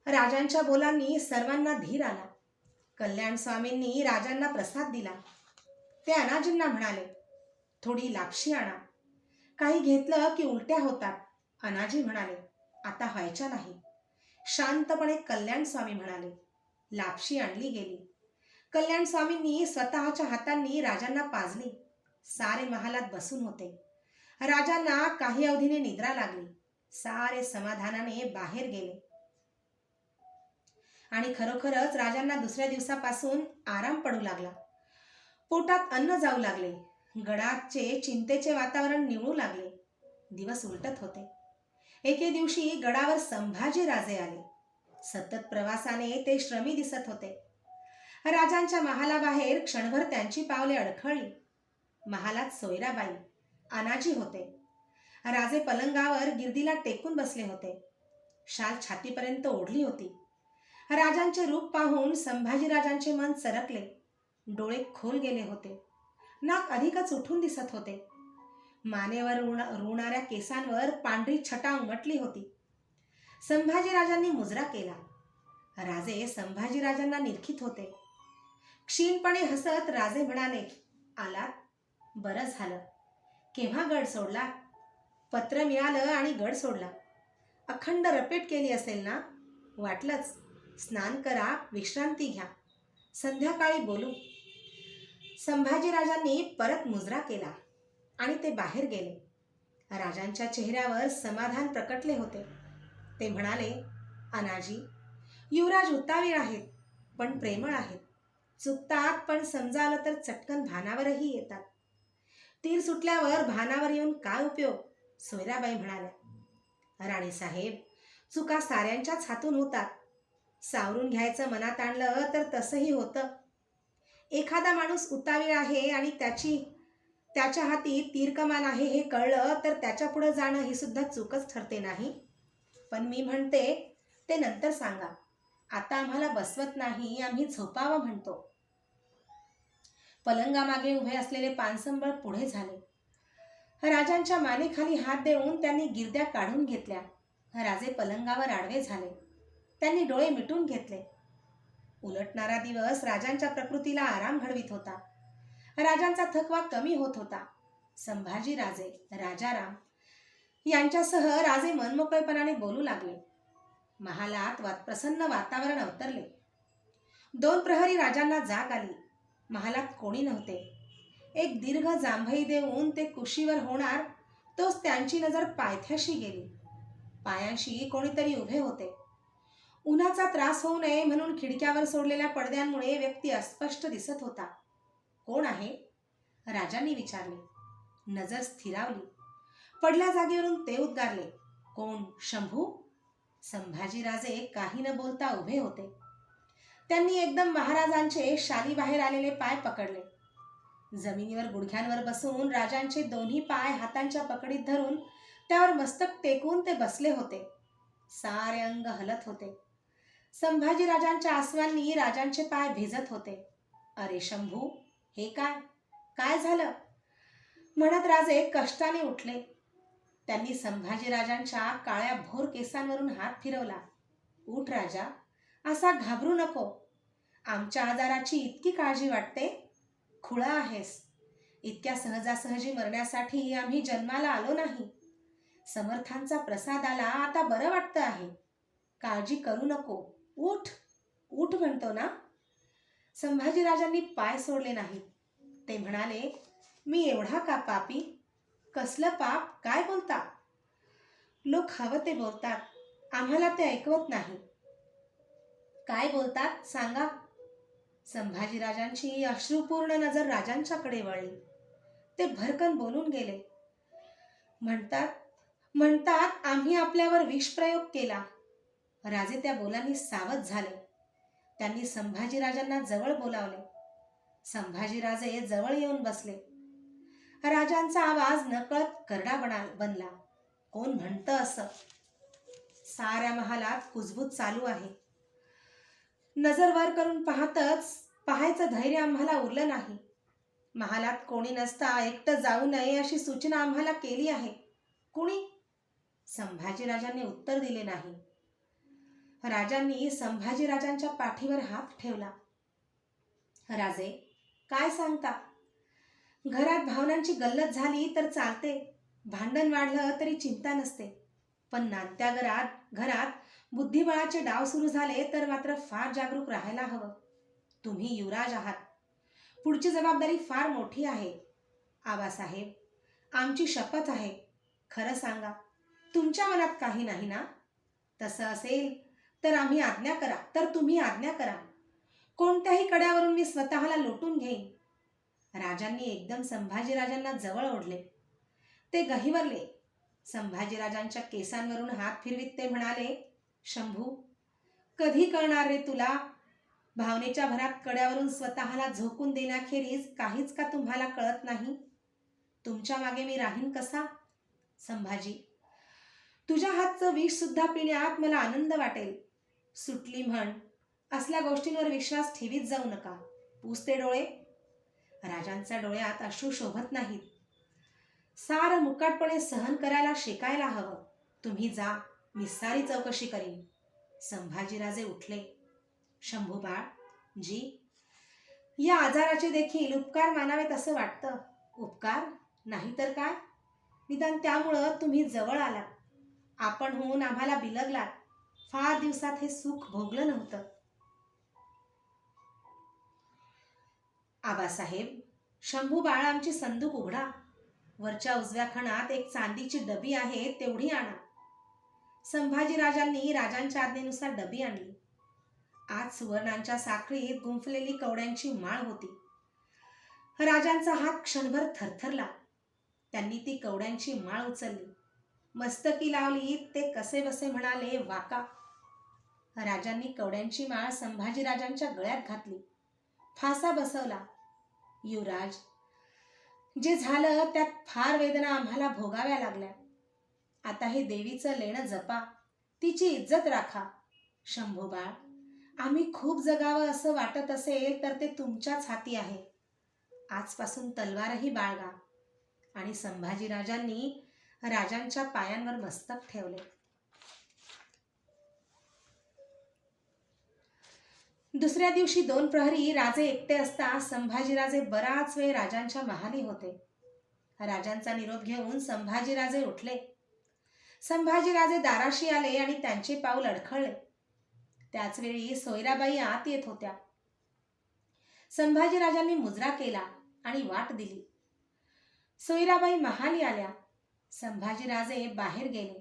राजांच्या बोलांनी सर्वांना धीर आला. कल्याण स्वामींनी राजांना प्रसाद दिला. ते अनाजींना म्हणाले, थोडी लापशी आणा. काही घेतलं की उलट्या होतात. अनाजी म्हणाले, आता व्हायच्या नाही. शांतपणे कल्याण स्वामी म्हणाले. लापशी आणली गेली. कल्याण स्वामींनी स्वतःच्या हातांनी राजांना पाजली. सारे महालात बसून होते. राजांना काही अवधीने निद्रा लागली. सारे समाधानाने बाहेर गेले. आणि खरोखरच राजांना दुसऱ्या दिवसापासून आराम पडू लागला. पोटात अन्न जाऊ लागले. गडाचे चिंतेचे वातावरण निवळू लागले. दिवस उलटत होते. एके दिवशी गडावर संभाजी राजे आले. सतत प्रवासाने ते श्रमी दिसत होते. राजांच्या महालाबाहेर क्षणभर त्यांची पावले अडखळली. महालात सोयराबाई, अनाजी होते. राजे पलंगावर गिरदीला टेकून बसले होते. शाल छातीपर्यंत ओढली होती. राजांचे रूप पाहून संभाजीराजांचे मन सरकले. डोळे खोल गेले होते. नाक अधिकच उठून दिसत होते. मानेवर रुणाऱ्या केसांवर पांढरी छटा उमटली होती. संभाजीराजांनी मुजरा केला. राजे संभाजीराजांना निरखित होते. क्षीणपणे हसत राजे म्हणाले, आलात? बरं झालं. केव्हा गड सोडला? पत्र मिळालं आणि गड सोडला. अखंड रपेट केली असेल ना? वाटलंच. स्नान करा, विश्रांती घ्या. संध्याकाळी बोलू. संभाजीराजांनी परत मुजरा केला आणि ते बाहेर गेले. राजांच्या चेहऱ्यावर समाधान प्रकटले होते. ते म्हणाले, अनाजी, युवराज उतावीळ आहेत पण प्रेमळ आहेत. चुकतात पण समजावलं तर चटकन भानावरही येतात. तीर सुटल्यावर भानावर येऊन काय उपयोग? सोयराबाई म्हणाल्या. राणीसाहेब, चुका साऱ्यांच्याच हातून होतात. सावरून घ्यायचं मनात आणलं तर तसंही होतं. एखादा माणूस उतावीळ आहे आणि त्याच्या हाती तीर कमान आहे हे कळलं तर त्याच्या पुढे जाणं ही सुद्धा चूकच ठरते नाही. पण मी म्हणते ते नंतर सांगा. आता आम्हाला बसवत नाही, आम्ही झोपावं म्हणतो. पलंगामागे उभे असलेले पानसंबळ पुढे झाले. राजांच्या मानेखाली हात देऊन त्यांनी गिरद्या काढून घेतल्या. राजे पलंगावर आडवे झाले. त्यांनी डोळे मिटून घेतले. उलटणारा दिवस राजांच्या प्रकृतीला आराम घडवीत होता. राजांचा थकवा कमी होत होता. संभाजी राजे, राजाराम यांच्यासह राजे मनमोकळेपणाने बोलू लागले. महालात प्रसन्न वातावरण अवतरले. 2 प्रहरी राजांना जाग आली. महालात कोणी नव्हते. एक दीर्घ जांभई देऊन ते कुशीवर होणार तोच त्यांची नजर पायथ्याशी गेली. पायांशी कोणीतरी उभे होते. उन्हाचा त्रास होऊ नये म्हणून खिडक्यावर सोडलेल्या पडद्यांमुळे व्यक्ती अस्पष्ट दिसत होता. कोण आहे? राजांनी विचारले. नजर स्थिरावली. पडल्या जागेवरून ते उद्गारले, कोण? शंभू? संभाजीराजे काही न बोलता उभे होते. त्यांनी एकदम महाराजांचे शाली बाहेर आलेले पाय पकडले. जमिनीवर गुडघ्यांवर बसून राजांचे दोन्ही पाय हातांच्या पकडीत धरून त्यावर मस्तक टेकून ते बसले होते. सारे अंग हलत होते. संभाजीराजांच्या आसवांनी राजांचे पाय भिजत होते. अरे शंभू, हे काय? काय झालं? म्हणत राजे कष्टाने उठले. त्यांनी संभाजीराजांच्या काळ्या भोर केसांवरून हात फिरवला. उठ राजा, असा घाबरू नको. आमच्या आजाराची इतकी काळजी वाटते? खुळा आहेस. इतक्या सहजासहजी मरण्यासाठी आम्ही जन्माला आलो नाही. समर्थांचा प्रसाद आला, आता बरं वाटतं आहे. काळजी करू नको. उठ उठ म्हणतो ना. संभाजीराजांनी पाय सोडले नाहीत. ते म्हणाले, मी एवढा का पापी? कसलं पाप? काय बोलता? लोक हवं ते बोलतात, आम्हाला ते ऐकवत नाही. काय बोलतात सांगा. संभाजीराजांची अश्रुपूर्ण नजर राजांच्याकडे वळली. ते भरकन बोलून गेले. म्हणतात आम्ही आपल्यावर विषप्रयोग केला. राजे त्या बोलांनी सावध झाले. त्यांनी संभाजीराजांना जवळ बोलावले. संभाजीराजे जवळ येऊन बसले. राजांचा आवाज नकळत करडा बनला. कोण म्हणतं असं? साऱ्या महालात कुजबूज चालू आहे. नजर वर करून पाहायचं धैर्य आम्हाला उरलं नाही. महालात कोणी नसता एकटं जाऊ नये अशी सूचना आम्हाला केली आहे. कुणी? संभाजीराजांनी उत्तर दिले नाही. राजांनी संभाजीराजांच्या पाठीवर हात ठेवला. राजे, काय सांगता? घरात भावनांची गल्लत झाली तर चालते, भांडण वाढलं तरी चिंता नसते. पण नात्या घरात बुद्धिबळाचे डाव सुरू झाले तर मात्र फार जागरूक राहायला हवं. तुम्ही युवराज आहात. पुढची जबाबदारी फार मोठी आहे. आबासाहेब, आमची शपथ आहे. खरं सांगा, तुमच्या मनात काही नाही ना? तसं असेल तर तुम्ही आज्ञा करा. कोणत्याही कड्यावरून मी स्वतःला लोटून घेईन. राजांनी एकदम संभाजीराजांना जवळ ओढले. ते गहिवरले. संभाजीराजांच्या केसांवरून हात फिरवीत ते म्हणाले, शंभू, कधी कळणार रे तुला? भावनेच्या भरात कड्यावरून स्वतःला झोकून देण्याखेरीज काहीच का तुम्हाला कळत नाही? तुमच्या मागे मी राहीन कसा? संभाजी, तुझ्या हातचं विष सुद्धा पिण्यात मला आनंद वाटेल. सुटली म्हण. असल्या गोष्टींवर विश्वास ठेवीत जाऊ नका. पुसते डोळे. राजांच्या डोळ्यात अश्रू शोभत नाहीत. सारं मुकाटपणे सहन करायला शिकायला हवं. तुम्ही जा, मी सारी चौकशी करीन. संभाजीराजे उठले. शंभू बाळ जी, या आजाराचे देखील उपकार मानावेत असं वाटतं. उपकार नाही तर काय? निदान त्यामुळं तुम्ही जवळ आलात. आपण होऊन आम्हाला बिलगलात. फार दिवसात हे सुख भोगलं नव्हतं. आबासाहेब, शंभू बाळ, आमची संदूक उघडा. वरच्या उजव्या खणात एक चांदीची डबी आहे, तेवढी आणा. संभाजीराजांनी राजांच्या आज्ञेनुसार डबी आणली. आत सुवर्णांच्या साखळीत गुंफलेली कवड्यांची माळ होती. राजांचा हात क्षणभर थरथरला. त्यांनी ती कवड्यांची माळ उचलली. मस्तकी लावली. ते कसे बसे म्हणाले, वाका. राजांनी कवड्यांची माळ संभाजीराजांच्या गळ्यात घातली. फासा बसवला. युवराज, जे झालं त्यात फार वेदना आम्हाला भोगाव्या लागल्या. आता हे देवीचं लेणं जपा. तिची इज्जत राखा. शंभूबाळ, आम्ही खूप जगावं असं वाटत असेल तर ते तुमच्याच हाती आहे. आजपासून तलवारही बाळगा. आणि संभाजीराजांनी राजांच्या पायांवर मस्तक ठेवले. दुसऱ्या दिवशी 2 प्रहरी राजे एकटे असता संभाजीराजे बराच वेळ राजांच्या महाली होते. राजांचा निरोप घेऊन संभाजीराजे उठले. संभाजीराजे दाराशी आले आणि त्यांचे पाऊल अडखळले. त्याचवेळी सोयराबाई आत येत होत्या. संभाजीराजांनी मुजरा केला आणि वाट दिली. सोयराबाई महाली आल्या. संभाजीराजे बाहेर गेले.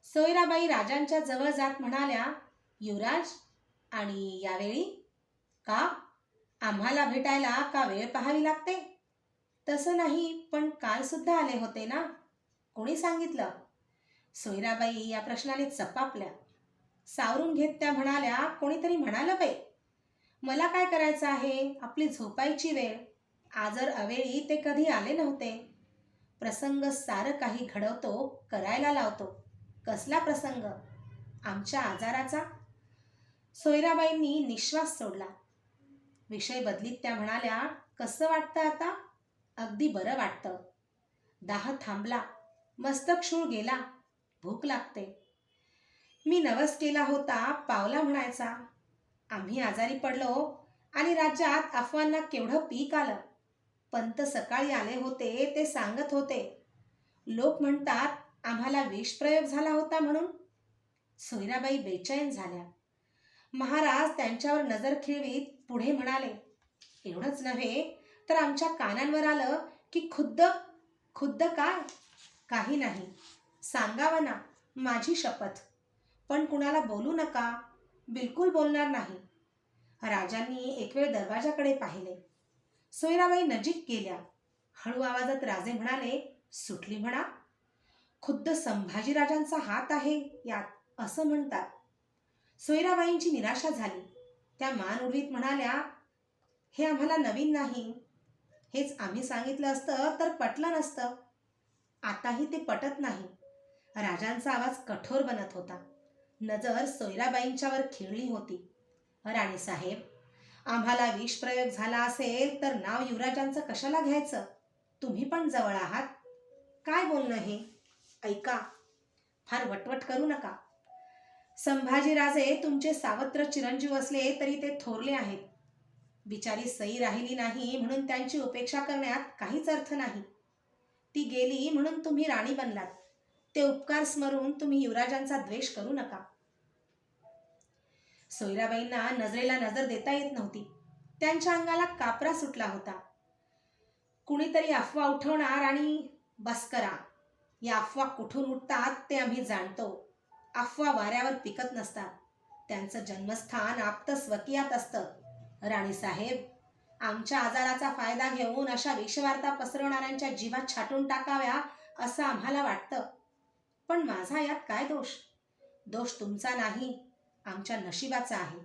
सोयराबाई राजांच्या जवळ जात म्हणाल्या, युवराज, आणि यावेळी का? आम्हाला भेटायला का वेळ पाहावी लागते? तसं नाही, पण काल सुद्धा आले होते ना? कोणी सांगितलं? सोयराबाई या प्रश्नाने चपापल्या. सावरून घेत त्या म्हणाल्या, कोणीतरी म्हणालं बाई. मला काय करायचं आहे? आपली झोपायची वेळ. आजर अवेळी ते कधी आले नव्हते. प्रसंग सारं काही घडवतो, करायला लावतो. कसला प्रसंग? आमच्या आजाराचा. सोयराबाईंनी निश्वास सोडला. विषय बदलीत त्या म्हणाल्या, कसं वाटतं आता? अगदी बरं वाटतं. दाह थांबला. मस्तक शूळ गेला. भूक लागते. मी नवस केला होता, पावला म्हणायचा. आम्ही आजारी पडलो आणि राज्यात अफवांना केवढं पीक आलं. पंत सकाळी आले होते, ते सांगत होते. लोक म्हणतात आम्हाला विषप्रयोग झाला होता म्हणून. सोयराबाई बेचैन झाल्या. महाराज त्यांच्यावर नजर खिळवीत पुढे म्हणाले, एवढंच नव्हे तर आमच्या कानांवर आलं की खुद्द काय? काही नाही. सांगावं ना, माझी शपथ. पण कुणाला बोलू नका. बिलकुल बोलणार नाही. राजांनी एक वेळ दरवाजाकडे पाहिले. सोयराबाई नजीक गेल्या. हळू आवाजात राजे म्हणाले, सुटली म्हणा. खुद्द संभाजीराजांचा हात आहे यात, असं म्हणतात. सोयराबाईंची निराशा झाली. त्या मान उडवीत म्हणाल्या, हे आम्हाला नवीन नाही. हेच आम्ही सांगितलं असतं तर पटलं नसतं. आताही ते पटत नाही. राजांचा आवाज कठोर बनत होता. नजर सोयराबाईंच्यावर खिळली होती. राणीसाहेब, आम्हाला विषप्रयोग झाला असेल तर नाव युवराजांचं कशाला घ्यायचं? तुम्ही पण जवळ आहात. काय बोलणं हे? ऐका, फार वटवट करू नका. संभाजीराजे तुमचे सावत्र चिरंजीव असले तरी ते थोरले आहेत. बिचारी सई राहिली नाही म्हणून त्यांची उपेक्षा करण्यात काहीच अर्थ नाही. ती गेली म्हणून तुम्ही राणी बनलात. ते उपकार स्मरून तुम्ही युवराजांचा द्वेष करू नका. सोयराबाईंना नजरेला नजर देता येत नव्हती. त्यांच्या अंगाला कापरा सुटला होता. कुणीतरी अफवा उठवणार आणि बस करा. या अफवा कुठून उठतात ते आम्ही जाणतो. अफवा वाऱ्यावर पिकत नसतात. त्यांचं जन्मस्थान आप्त स्वकीयात असतं. राणीसाहेब, आमच्या आजाराचा फायदा घेऊन अशा विषवार्ता पसरवणाऱ्यांच्या जीवात छाटून टाकाव्या असं आम्हाला वाटतं. पण माझा यात काय दोष? दोष तुमचा नाही, आमच्या नशिबाचा आहे.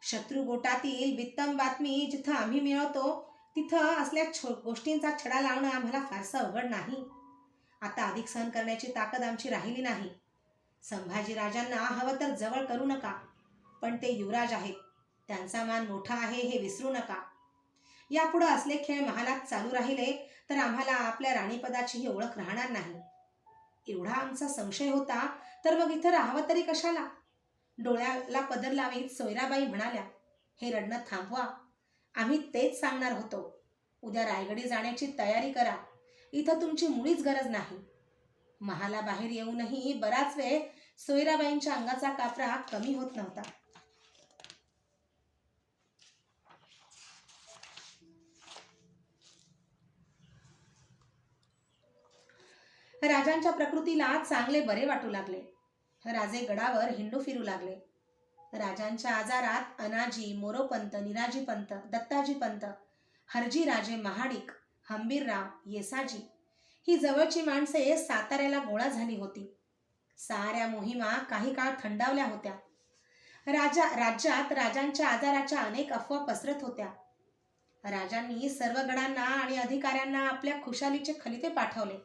शत्रुगोटातील बित्तम बातमी जिथं आम्ही मिळवतो तिथं असल्या गोष्टींचा छडा लावणं आम्हाला फारसं अवघड नाही. आता अधिक सहन करण्याची ताकद आमची राहिली नाही. संभाजीराजांना हवं तर जवळ करू नका, पण ते युवराज आहेत. त्यांचा मान मोठा आहे हे विसरू नका. यापुढे असले खेळ महालात चालू राहिले तर आम्हाला आपल्या राणीपदाचीही ओळख राहणार नाही. एवढा आमचा संशय होता तर मग इथं राहावं तरी कशाला? डोळ्याला पदर लावीत सोयराबाई म्हणाल्या, हे रडणं थांबवा. आम्ही तेच सांगणार होतो. उद्या रायगडी जाण्याची तयारी करा. इथं तुमची मुळीच गरज नाही. महालाबाहेर येऊनही बराच वेळ सोयराबाईंच्या अंगाचा कापरा कमी होत नव्हता. राजांच्या प्रकृतीला चांगले बरे वाटू लागले. राजे गडावर हिंडू फिरू लागले. राजांच्या आजारात अनाजी, मोरोपंत, निराजीपंत, दत्ताजीपंत, हरजीराजे महाडिक, हंबीरराव, येसाजी ही जवळची माणसे साताऱ्याला गोळा झाली होती. साऱ्या मोहिमा काही काळ थंडावल्या होत्या. राज्यात राजांच्या आजाराच्या अनेक अफवा पसरत होत्या. राजांनी सर्व गडांना आणि अधिकाऱ्यांना आपल्या खुशालीचे खलिते पाठवले.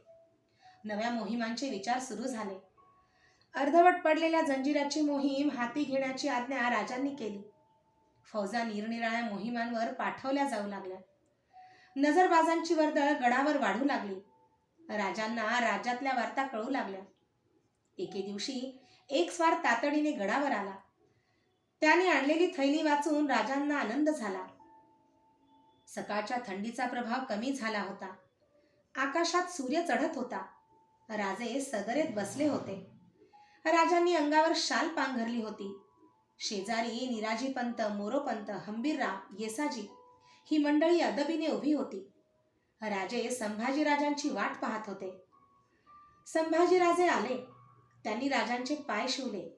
नव्या मोहिमांचे विचार सुरू झाले. अर्धवट पडलेल्या जंजिराची मोहीम हाती घेण्याची आज्ञा राजांनी केली. फौजा निरनिराळ्या मोहिमांवर पाठवल्या जाऊ लागल्या. नजरबाजांची वर्दळ गडावर वाढू लागली. राजांना राज्यातल्या वार्ता कळू लागल्या. एके दिवशी एक स्वार तातडीने गडावर आला. त्याने आणलेली थैली वाचून राजांना आनंद झाला. सकाळच्या थंडीचा प्रभाव कमी झाला होता. आकाशात सूर्य चढत होता. राजे सदरेत बसले होते. राजांनी अंगावर शाल पांघरली होती. शेजारी निराजीपंत, मोरोपंत, हंबीरराव, येसाजी ही मंडळी अदबीने उभी होती. राजे संभाजीराजांची वाट पाहत होते. संभाजीराजे आले. त्यांनी राजांचे पाय शिवले.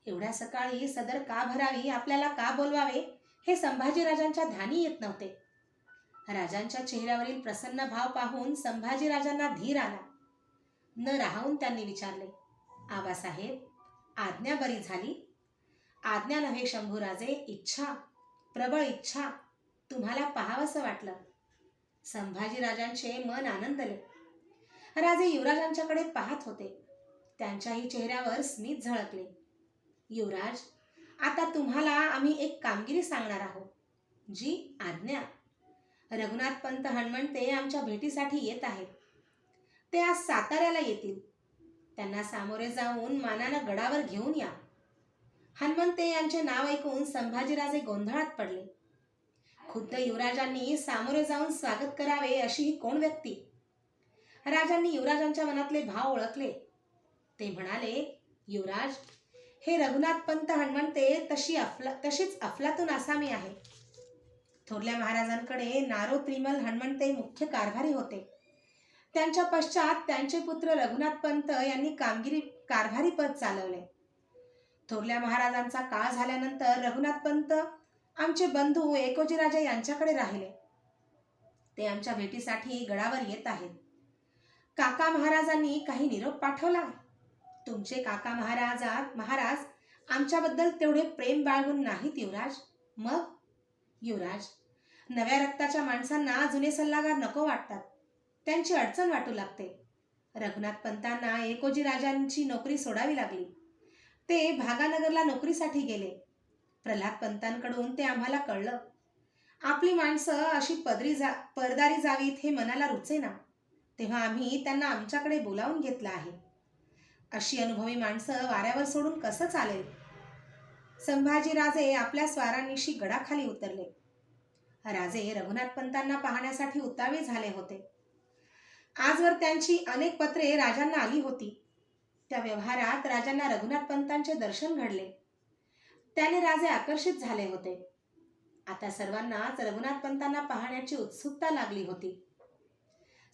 एवढ्या सकाळी सदर का भरावी, आपल्याला का बोलवावे, हे संभाजीराजांच्या ध्यानी येत नव्हते. राजांच्या चेहऱ्यावरील प्रसन्न भाव पाहून संभाजीराजांना धीर आला. न राहून त्यांनी विचारले, आबासाहेब, आज्ञा बरी झाली? आज्ञा नव्हे शंभूराजे, इच्छा, प्रबळ इच्छा. तुम्हाला पाहावंसं वाटलं. संभाजीराजांचे मन आनंदले. राजे युवराजांच्याकडे पाहत होते. त्यांच्याही चेहऱ्यावर स्मित झळकले. युवराज, आता तुम्हाला आम्ही एक कामगिरी सांगणार आहोत. जी आज्ञा. रघुनाथपंत हणमंते आमच्या भेटीसाठी येत आहेत. ते आज साताऱ्याला येतील. त्यांना सामोरे जाऊन मानानं गडावर घेऊन या. हणमंते यांचे नाव ऐकून संभाजीराजे गोंधळात पडले. खुद्द युवराजांनी सामोरे जाऊन स्वागत करावे अशी ही कोण व्यक्ती? राजांनी युवराजांच्या मनातले भाव ओळखले. ते म्हणाले, युवराज, हे रघुनाथपंत हणमंते तशीच अफलातून आसामी आहे. थोरल्या महाराजांकडे नारो त्रिमल हणमंते मुख्य कारभारी होते. त्यांच्या पश्चात त्यांचे पुत्र रघुनाथपंत यांनी कारभारी पद चालवले. थोरल्या महाराजांचा काळ झाल्यानंतर रघुनाथपंत आमचे बंधू एकोजीराजे यांच्याकडे राहिले. ते आमच्या भेटीसाठी गडावर येत आहेत. काका महाराजांनी काही निरोप पाठवला? तुमचे काका महाराज आमच्याबद्दल तेवढे प्रेम बाळगून नाहीत युवराज. मग? युवराज, नव्या रक्ताच्या माणसांना जुने सल्लागार नको वाटतात. त्यांची अडचण वाटू लागते. रघुनाथपंतांना एकोजीराजांची नोकरी सोडावी लागली. ते भागानगरला नोकरीसाठी गेले. प्रल्हादपंतांकडून ते आम्हाला कळलं. आपली माणसं अशी परदारी जावीत हे मनाला रुचेना. तेव्हा आम्ही त्यांना आमच्याकडे बोलावून घेतलं आहे. अशी अनुभवी माणसं वाऱ्यावर सोडून कसं चालेल? संभाजीराजे आपल्या स्वारांनिशी गडाखाली उतरले. राजे रघुनाथपंतांना पाहण्यासाठी उतावीळ झाले होते. आजवर त्यांची अनेक पत्रे राजांना आली होती. त्या व्यवहारात राजांना रघुनाथपंतांचे दर्शन घडले. त्याने राजे आकर्षित झाले होते. आता सर्वांनाच रघुनाथपंतांना पाहण्याची उत्सुकता लागली होती.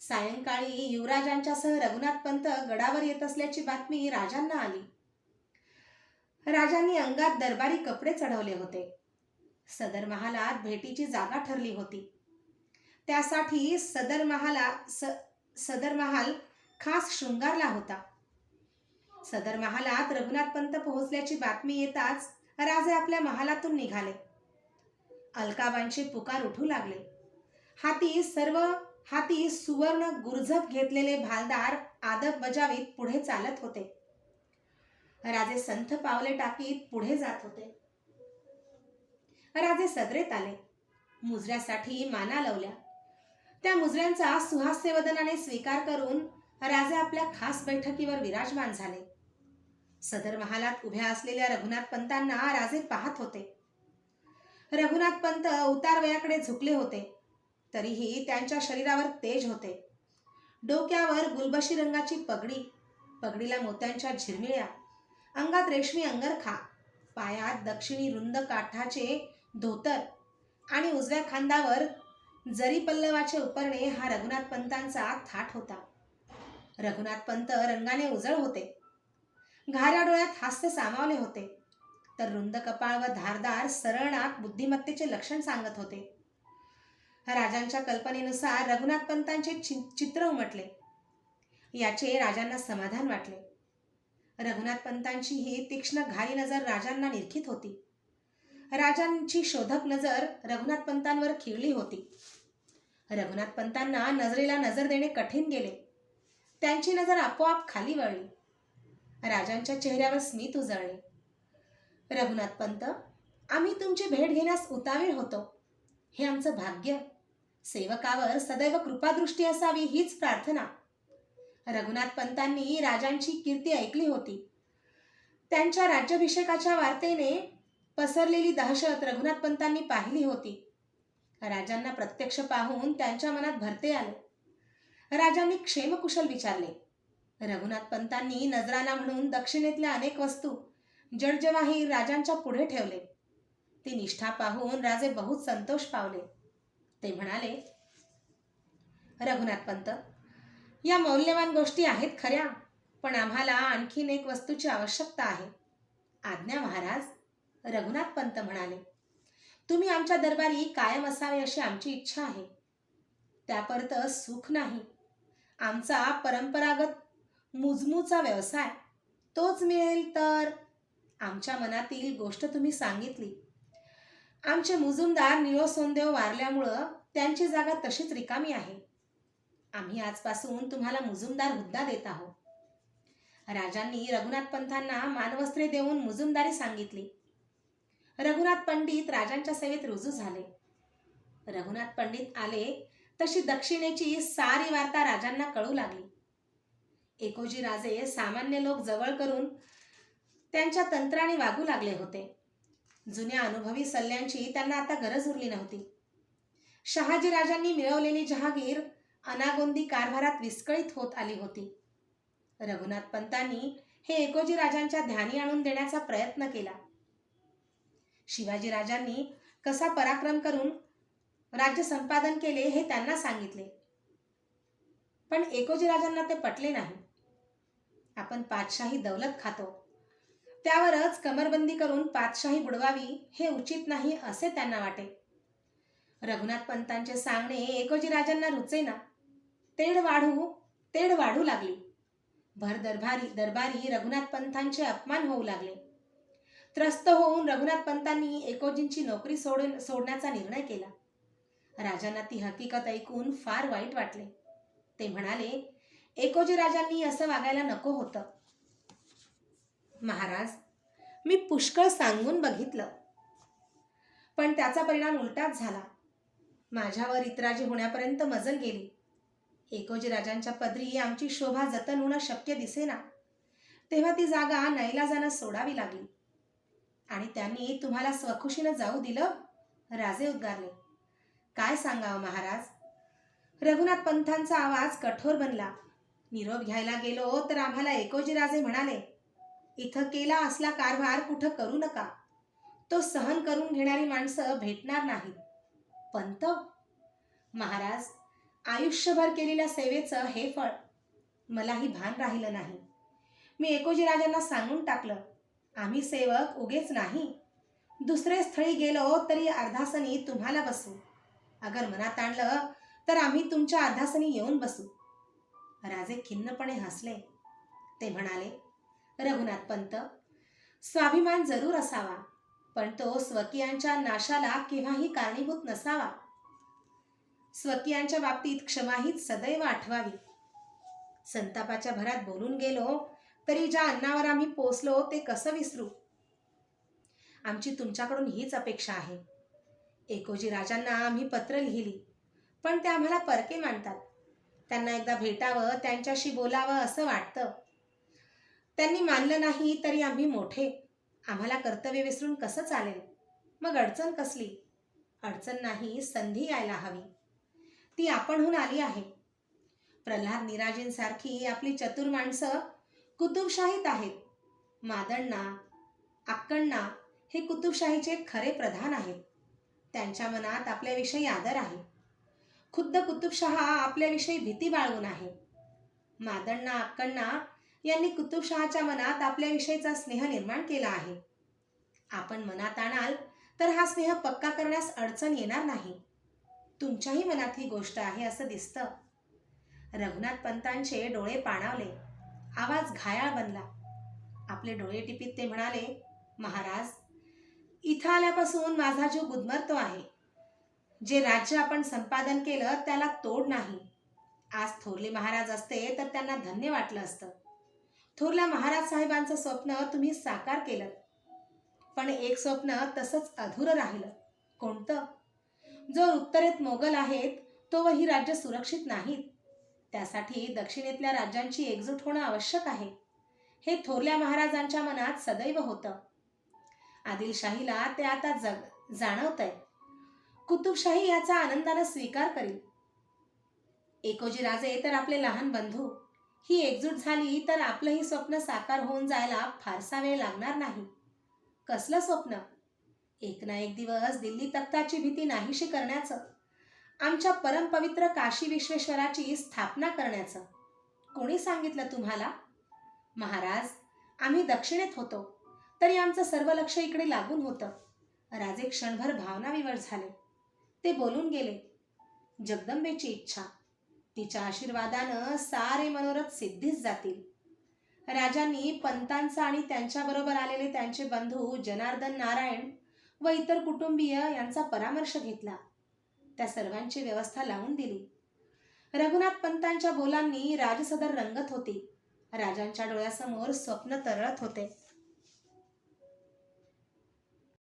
सायंकाळी युवराजांच्यासह रघुनाथपंत गडावर येत असल्याची बातमी राजांना आली. राजांनी अंगात दरबारी कपडे चढवले होते. सदर महालात भेटीची जागा ठरली होती. त्यासाठी सदर महाल खास शृंगारला होता. सदर महालात रघुनाथपंत पोहोचल्याची बातमी येताच राजे आपल्या महालातून निघाले. अलकाबाईंचे पुकार उठू लागले. हाती सुवर्ण गुरझप घेतलेले भालदार आदब बजावीत पुढे चालत होते. राजे संथ पावले टाकीत पुढे जात होते. राजे सदरेत आले. मुजऱ्यासाठी माना लावल्या. त्या मुजऱ्यांचा सुहास्य वदनाने स्वीकार करून राजे आपल्या खास बैठकीवर विराजमान झाले. सदर महालात उभ्या असलेल्या रघुनाथपंतांना राजे पाहत होते. रघुनाथपंत उतार वयाकडे झुकले होते. तरीही त्यांच्या शरीरावर तेज होते. डोक्यावर गुलबशी रंगाची पगडीला मोत्यांच्या झिरमिळ्या, अंगात रेशमी अंगरखा, पायात दक्षिणी रुंद काठाचे धोतर आणि उजव्या खांद्यावर जरी पल्लवाचे उपरणे हा रघुनाथपंतांचा थाट होता. रघुनाथपंत रंगाने उजळ होते. घाऱ्या डोळ्यात हास्य सामावले होते. तर रुंद कपाळ व धारदार सरळ नाक बुद्धिमत्तेचे लक्षण सांगत होते. राजांच्या कल्पनेनुसार रघुनाथपंतांचे चित्र उमटले. याचे राजांना समाधान वाटले. रघुनाथपंतांची ही तीक्ष्ण घारी नजर राजांना निरखीत होती. राजांची शोधक नजर रघुनाथपंतांवर खिळली होती. रघुनाथपंतांना नजरेला नजर देणे कठीण गेले. त्यांची नजर आपोआप खाली वळली. राजांच्या चेहऱ्यावर स्मित उजळले. रघुनाथ पंत, आम्ही तुमची भेट घेण्यास उतावीळ होतो. हे आमचं भाग्य. सेवकावर सदैव कृपादृष्टी असावी हीच प्रार्थना. रघुनाथ पंतांनी राजांची कीर्ती ऐकली होती. त्यांच्या राज्याभिषेकाच्या वार्तेने पसरलेली दहशत रघुनाथ पंतांनी पाहिली होती. राजांना प्रत्यक्ष पाहून त्यांच्या मनात भरते आले. राजांनी क्षेमकुशल विचारले. रघुनाथ पंतांनी नजराणा म्हणून दक्षिणेतल्या अनेक वस्तू जडजवाहीर राजांच्या पुढे ठेवले. ती निष्ठा पाहून राजे बहुत संतोष पावले. ते म्हणाले, रघुनाथ पंत, या मौल्यवान गोष्टी आहेत खऱ्या, पण आम्हाला आणखीन एक वस्तूची आवश्यकता आहे. आज्ञा महाराज. रघुनाथ पंत म्हणाले, तुम्ही आमच्या दरबारी कायम असावे अशी आमची इच्छा आहे. त्यापर्यंत सुख नाही. आमचा परंपरागत मुजमूचा व्यवसाय तोच मिळेल तर. आमच्या मनातील गोष्ट तुम्ही सांगितली. आमचे मुजुमदार निळो सोंदेव वारल्यामुळं त्यांची जागा तशीच रिकामी आहे. आम्ही आजपासून तुम्हाला मुजुमदार हुद्दा देत आहोत. राजांनी रघुनाथ पंतांना मानवस्त्रे देऊन मुजुमदारी सांगितली. रघुनाथ पंडित राजांच्या सेवेत रुजू झाले. रघुनाथ पंडित आले तशी दक्षिणेची सारी वार्ता राजांना कळू लागली. एकोजी राजे सामान्य लोक जवळ करून त्यांच्या तंत्राने वागू लागले होते. जुन्या अनुभवी सल्ल्यांची त्यांना आता गरज उरली नव्हती. शहाजी राजांनी मिळवलेली जहागीर अनागोंदी कारभारात विस्कळीत होत आली होती. रघुनाथ पंतांनी हे एकोजी राजांच्या ध्यानी आणून देण्याचा प्रयत्न केला. शिवाजी राजांनी कसा पराक्रम करून राज्य संपादन केले हे त्यांना सांगितले. पण एकोजी राजांना ते पटले नाही. आपण पातशाही दौलत खातो, त्यावरच कमरबंदी करून पातशाही बुडवावी हे उचित नाही असे त्यांना वाटे. रघुनाथ पंतांचे सांगणे एकोजी राजांना रुचेना. तेढ वाढू लागली. भर दरबारी रघुनाथ पंतांचे अपमान होऊ लागले. त्रस्त होऊन रघुनाथ पंतांनी एकोजींची नोकरी सोडण्याचा निर्णय केला. राजांना ती हकीकत ऐकून फार वाईट वाटले. ते म्हणाले, एकोजी राजांनी असं वागायला नको होतं. महाराज, मी पुष्कळ सांगून बघितलं, पण त्याचा परिणाम उलटाच झाला. माझ्यावर इतराजी होण्यापर्यंत मजल गेली. एकोजी राजांच्या पदरी आमची शोभा जतन होणं शक्य दिसेना. तेव्हा ती जागा नाईलाजानं सोडावी लागली. आणि त्यांनी तुम्हाला स्वखुशीनं जाऊ दिलं? राजे उद्गारले. काय सांगावं महाराज. रघुनाथ पंतांचा आवाज कठोर बनला. निरोप घ्यायला गेलो तर आम्हाला एकोजी राजे म्हणाले, इथं केला असला कारभार कुठं करू नका. तो सहन करून घेणारी माणसं भेटणार नाहीत. पंत, महाराज, आयुष्यभर केलेल्या सेवेचं हे फळ. मलाही भान राहिलं नाही. मी एकोजी राजांना सांगून टाकलं, आम्ही सेवक उगेच नाही. दुसरे स्थळी गेलो तरी अर्धासनी तुम्हाला बसू. अगर मनात आणलं तर आम्ही तुमच्या अर्धासनी येऊन बसू. राजे खिन्नपणे हसले. ते म्हणाले, रघुनाथ पंत, स्वाभिमान जरूर असावा, पण तो स्वकीयांच्या नाशाला केव्हाही कारणीभूत नसावा. स्वकीयांच्या बाबतीत क्षमा हीच सदैव आठवावी. संतापाच्या भरात बोलून गेलो तरी ज्या अन्नावर आम्ही पोचलो ते कसं विसरू. आमची तुमच्याकडून हीच अपेक्षा आहे. एकोजी राजांना आम्ही पत्र लिहिली, पण ते आम्हाला परके मानतात. त्यांना एकदा भेटावं, त्यांच्याशी बोलावं असं वाटतं. त्यांनी मानलं नाही तरी आम्ही मोठे. आम्हाला कर्तव्य विसरून कसं चालेल. मग अडचण कसली. अडचण नाही, संधी यायला हवी. ती आपणहून आली आहे. प्रल्हाद निराजींसारखी आपली चतुर माणसं कुतुबशाहीत आहेत. मादण्णा, अक्कण्णा हे कुतुबशाहीचे खरे प्रधान आहेत. त्यांच्या मनात आपल्याविषयी आदर आहे. खुद्द कुतुबशहा आपल्याविषयी भीती बाळगून आहे. मादण्णा, अक्कण्णा यांनी कुतुबशहाच्या मनात आपल्याविषयीचा स्नेह निर्माण केला आहे. आपण मनात आणाल तर हा स्नेह पक्का करण्यास अडचण येणार नाही. तुमच्याही मनात ही गोष्ट आहे असं दिसतं. रघुनाथ पंतांचे डोळे पाणावले. आवाज घायाळ बनला. आपले डोळे टिपीत ते म्हणाले, महाराज, इथं आल्यापासून माझा जीव गुदमरतो आहे. जे राज्य आपण संपादन केलं त्याला तोड नाही. आज थोरले महाराज असते तर त्यांना धन्य वाटलं असतं. थोरल्या महाराज साहेबांचं स्वप्न तुम्ही साकार केलं, पण एक स्वप्न तसंच अधुरं राहिलं. कोणतं? जो उत्तरेत मोगल आहेत तोही राज्य सुरक्षित नाहीत. त्यासाठी दक्षिणेतल्या राज्यांची एकजूट होणं आवश्यक आहे, हे थोरल्या महाराजांच्या मनात सदैव होतं. आदिलशाहीला ते आता जाणवतंय. कुतुबशाही याचा आनंदानं स्वीकार करील. एकोजी राजे तर आपले लहान बंधू. ही एकजूट झाली तर आपलंही स्वप्न साकार होऊन जायला फारसा वेळ लागणार नाही. कसलं स्वप्न? एक ना एक दिवस दिल्ली तख्ताची भीती नाहीशी करण्याचं, आमच्या परमपवित्र काशी विश्वेश्वराची स्थापना करण्याचं. कोणी सांगितलं तुम्हाला? महाराज, आम्ही दक्षिणेत होतो तरी आमचं सर्व लक्ष इकडे लागून होतं. राजे क्षणभर भावनाविवश झाले. ते बोलून गेले. जगदंबेची इच्छा, तिच्या आशीर्वादानं सारे मनोरथ सिद्धीस जातील. राजांनी पंतांचा आणि त्यांच्याबरोबर आलेले त्यांचे बंधू जनार्दन नारायण व इतर कुटुंबीय यांचा परामर्श घेतला. त्या सर्वांची व्यवस्था लावून दिली. रघुनाथ पंतांच्या बोलांनी राजसदर रंगत होती. राजांच्या डोळ्यासमोर स्वप्न तरळत होते.